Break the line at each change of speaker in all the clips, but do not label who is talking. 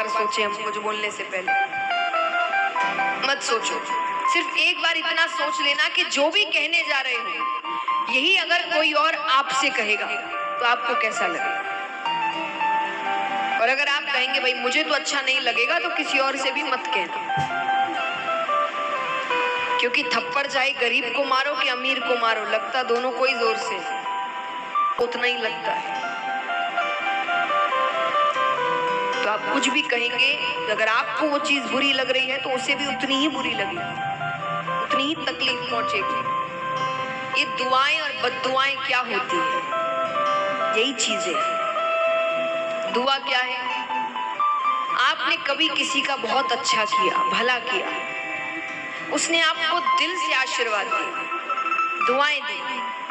बार सोचे हम कुछ बोलने से पहले। मत सोचो, सिर्फ एक बार इतना सोच लेना कि जो भी कहने जा रहे हो यही अगर कोई और आपसे कहेगा तो आपको कैसा लगेगा। और अगर आप कहेंगे भाई मुझे तो अच्छा नहीं लगेगा, तो किसी और से भी मत कहना, क्योंकि थप्पड़ चाहे गरीब को मारो कि अमीर को मारो, लगता दोनों को ही जोर से उतना ही लगता है। तो आप कुछ भी कहेंगे, अगर आपको वो चीज बुरी लग रही है तो उसे भी उतनी ही बुरी लगेगी, उतनी ही तकलीफ पहुंचेगी। ये दुआएं और बद्दुआएं क्या होती है, यही चीजें। दुआ क्या है? आपने कभी किसी का बहुत अच्छा किया, भला किया, उसने आपको दिल से आशीर्वाद दिया, दुआएं दी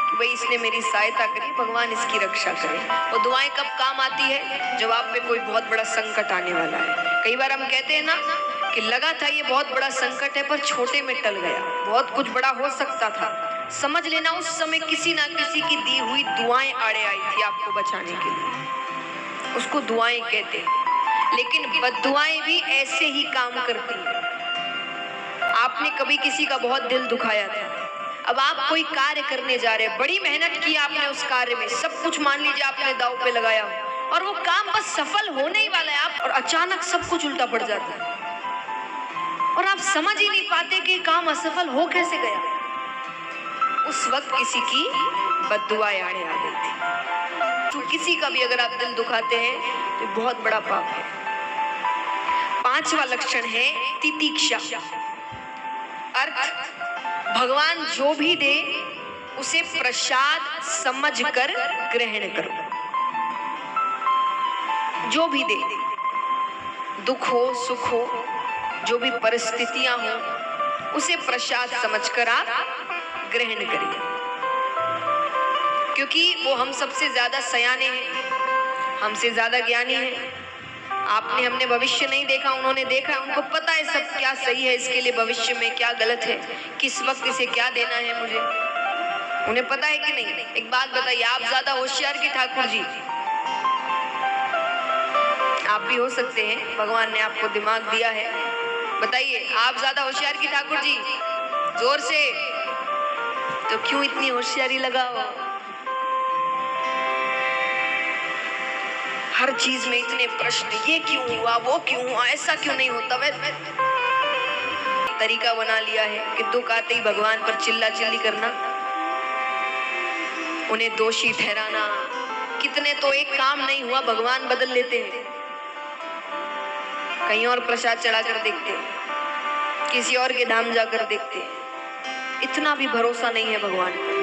कि भाई इसने मेरी सहायता करी, भगवान इसकी रक्षा करे। वो दुआएं कब काम आती है? जब आप पे कोई बहुत बड़ा संकट आने वाला है। कई बार हम कहते हैं ना कि लगा था ये बहुत बड़ा संकट है पर छोटे में टल गया, बहुत कुछ बड़ा हो सकता था। समझ लेना उस समय किसी ना किसी की दी हुई दुआएं आड़े आई थी आपको बचाने के लिए, उसको दुआएं कहते हैं। लेकिन बद्दुआएं भी ऐसे ही काम करती हैं। आपने कभी किसी का बहुत दिल दुखाया था, अब आप कोई कार्य करने जा रहे हैं, बड़ी मेहनत की आपने उस कार्य में, सब कुछ मान लीजिए आपने दांव पे लगाया और वो काम बस सफल होने ही वाला है, आप और अचानक सब कुछ उल्टा पड़ जाता है और आप समझ ही नहीं पाते कि काम असफल हो कैसे गया। उस वक्त किसी की बद्दुआएं आड़े आ गई थी। तो किसी का भी अगर आप दिल दुखाते हैं तो बहुत बड़ा पाप है। पांचवा लक्षण है तितिक्षा, अर्थ भगवान जो भी दे उसे प्रसाद समझकर ग्रहण करो। जो भी दे, दुख हो सुख हो, जो भी परिस्थितियां हो, उसे प्रसाद समझकर आप ग्रहण करिए, क्योंकि वो हम सबसे ज्यादा सयाने हैं, हमसे ज्यादा ज्ञानी हैं। आपने हमने भविष्य नहीं देखा, उन्होंने देखा है, उनको पता है सब क्या सही है इसके लिए, भविष्य में क्या गलत है, किस वक्त इसे क्या देना है मुझे, उन्हें पता है कि नहीं। एक बात बताइए, आप ज्यादा होशियार कि ठाकुर जी? आप भी हो सकते हैं, भगवान ने आपको दिमाग दिया है। बताइए, आप ज्यादा होशियार कि ठाकुर जी? जोर से। तो क्यों इतनी होशियारी लगाओ? हर चीज में इतने प्रश्न, ये क्यों हुआ, वो क्यों हुआ, ऐसा क्यों नहीं होता। वैसे तरीका बना लिया है कि दुख आते ही भगवान पर चिल्ला चिल्ली करना, उन्हें दोषी ठहराना। कितने तो एक काम नहीं हुआ भगवान बदल लेते हैं, कहीं और प्रसाद चढ़ाकर देखते हैं, किसी और के धाम जाकर देखते हैं। इतना भी भरोसा नहीं है भगवान पर।